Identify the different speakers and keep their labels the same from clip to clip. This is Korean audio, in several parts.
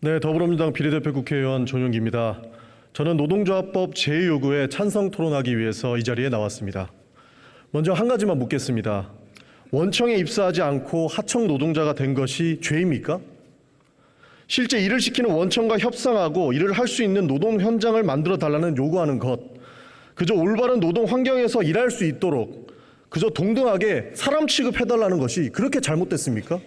Speaker 1: 네, 더불어민주당 비례대표 국회의원 전용기입니다. 저는 노동조합법 제2요구에 찬성 토론하기 위해서 이 자리에 나왔습니다. 먼저 한 가지만 묻겠습니다. 원청에 입사하지 않고 하청 노동자가 된 것이 죄입니까? 실제 일을 시키는 원청과 협상하고 일을 할 수 있는 노동 현장을 만들어 달라는 요구하는 것, 그저 올바른 노동 환경에서 일할 수 있도록 그저 동등하게 사람 취급해달라는 것이 그렇게 잘못됐습니까?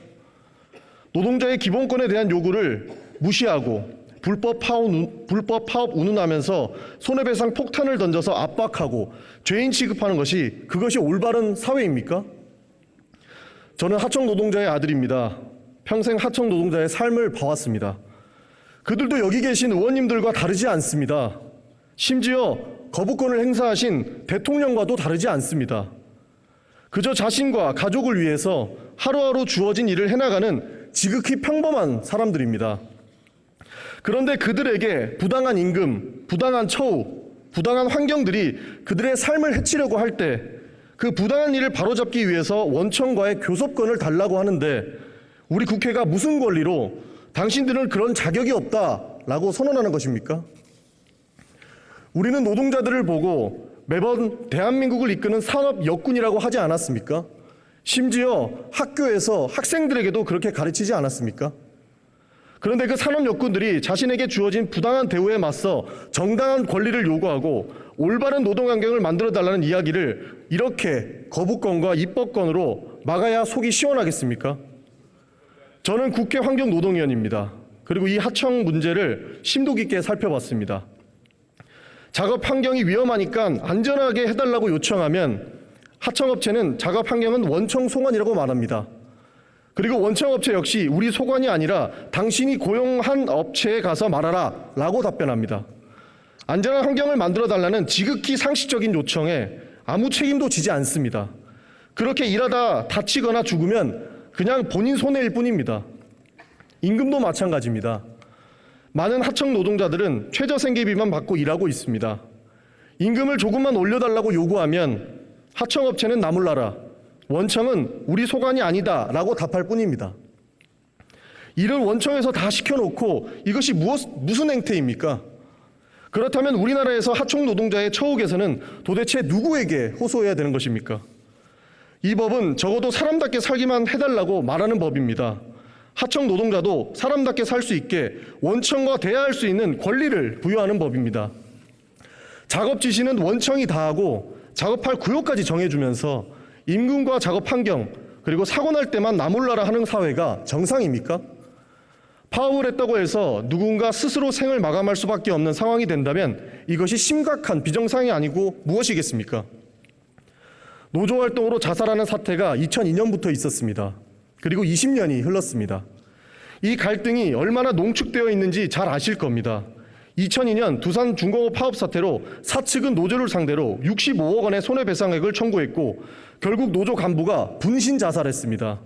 Speaker 1: 노동자의 기본권에 대한 요구를 무시하고 불법 파업 운운하면서 손해배상 폭탄을 던져서 압박하고 죄인 취급하는 것이 그것이 올바른 사회입니까? 저는 하청 노동자의 아들입니다. 평생 하청 노동자의 삶을 봐왔습니다. 그들도 여기 계신 의원님들과 다르지 않습니다. 심지어 거부권을 행사하신 대통령과도 다르지 않습니다. 그저 자신과 가족을 위해서 하루하루 주어진 일을 해나가는 지극히 평범한 사람들입니다. 그런데 그들에게 부당한 임금, 부당한 처우, 부당한 환경들이 그들의 삶을 해치려고 할 때 그 부당한 일을 바로잡기 위해서 원청과의 교섭권을 달라고 하는데 우리 국회가 무슨 권리로 당신들은 그런 자격이 없다라고 선언하는 것입니까? 우리는 노동자들을 보고 매번 대한민국을 이끄는 산업 역군이라고 하지 않았습니까? 심지어 학교에서 학생들에게도 그렇게 가르치지 않았습니까? 그런데 그 산업 역군들이 자신에게 주어진 부당한 대우에 맞서 정당한 권리를 요구하고 올바른 노동 환경을 만들어달라는 이야기를 이렇게 거부권과 입법권으로 막아야 속이 시원하겠습니까? 저는 국회 환경노동위원입니다. 그리고 이 하청 문제를 심도 깊게 살펴봤습니다. 작업 환경이 위험하니까 안전하게 해달라고 요청하면 하청업체는 작업 환경은 원청 소관이라고 말합니다. 그리고 원청업체 역시 우리 소관이 아니라 당신이 고용한 업체에 가서 말하라 라고 답변합니다. 안전한 환경을 만들어달라는 지극히 상식적인 요청에 아무 책임도 지지 않습니다. 그렇게 일하다 다치거나 죽으면 그냥 본인 손해일 뿐입니다. 임금도 마찬가지입니다. 많은 하청 노동자들은 최저생계비만 받고 일하고 있습니다. 임금을 조금만 올려달라고 요구하면 하청업체는 나몰라라, 원청은 우리 소관이 아니다 라고 답할 뿐입니다. 일을 원청에서 다 시켜놓고 이것이 무슨 행태입니까? 그렇다면 우리나라에서 하청 노동자의 처우 개선은 도대체 누구에게 호소해야 되는 것입니까? 이 법은 적어도 사람답게 살기만 해달라고 말하는 법입니다. 하청 노동자도 사람답게 살 수 있게 원청과 대화할 수 있는 권리를 부여하는 법입니다. 작업 지시는 원청이 다 하고 작업할 구역까지 정해주면서 임금과 작업 환경 그리고 사고 날 때만 나몰라라 하는 사회가 정상입니까? 파업을 했다고 해서 누군가 스스로 생을 마감할 수밖에 없는 상황이 된다면 이것이 심각한 비정상이 아니고 무엇이겠습니까? 노조활동으로 자살하는 사태가 2002년부터 있었습니다. 그리고 20년이 흘렀습니다. 이 갈등이 얼마나 농축되어 있는지 잘 아실 겁니다. 2002년 두산 중공업 파업 사태로 사측은 노조를 상대로 65억 원의 손해배상액을 청구했고 결국 노조 간부가 분신 자살했습니다.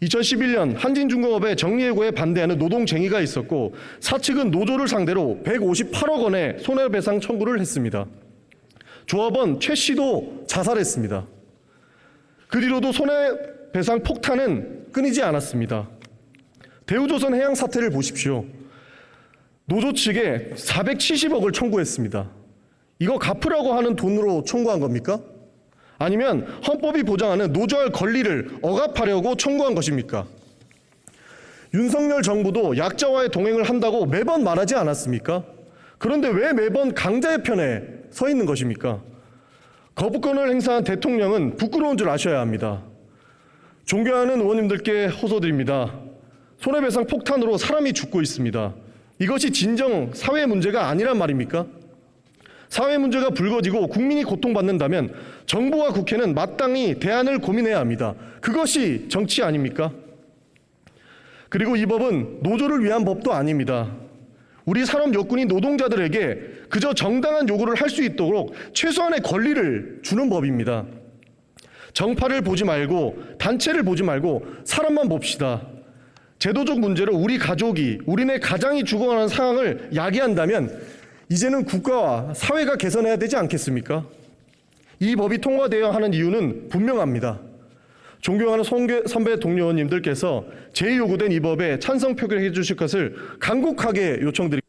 Speaker 1: 2011년 한진중공업의 정리해고에 반대하는 노동쟁의가 있었고 사측은 노조를 상대로 158억 원의 손해배상 청구를 했습니다. 조합원 최 씨도 자살했습니다. 그 뒤로도 손해배상 폭탄은 끊이지 않았습니다. 대우조선 해양 사태를 보십시오. 노조 측에 470억을 청구했습니다. 이거 갚으라고 하는 돈으로 청구한 겁니까? 아니면 헌법이 보장하는 노조할 권리를 억압하려고 청구한 것입니까? 윤석열 정부도 약자와의 동행을 한다고 매번 말하지 않았습니까? 그런데 왜 매번 강자의 편에 서 있는 것입니까? 거부권을 행사한 대통령은 부끄러운 줄 아셔야 합니다. 존경하는 의원님들께 호소드립니다. 손해배상 폭탄으로 사람이 죽고 있습니다. 이것이 진정 사회 문제가 아니란 말입니까? 사회 문제가 불거지고 국민이 고통받는다면 정부와 국회는 마땅히 대안을 고민해야 합니다. 그것이 정치 아닙니까? 그리고 이 법은 노조를 위한 법도 아닙니다. 우리 산업 여군이 노동자들에게 그저 정당한 요구를 할 수 있도록 최소한의 권리를 주는 법입니다. 정파를 보지 말고 단체를 보지 말고 사람만 봅시다. 제도적 문제로 우리 가족이, 우리네 가장이 죽어가는 상황을 야기한다면 이제는 국가와 사회가 개선해야 되지 않겠습니까? 이 법이 통과되어야 하는 이유는 분명합니다. 존경하는 선배 동료 의원님들께서 제 요구된 이 법에 찬성 표결해 주실 것을 간곡하게 요청드립니다.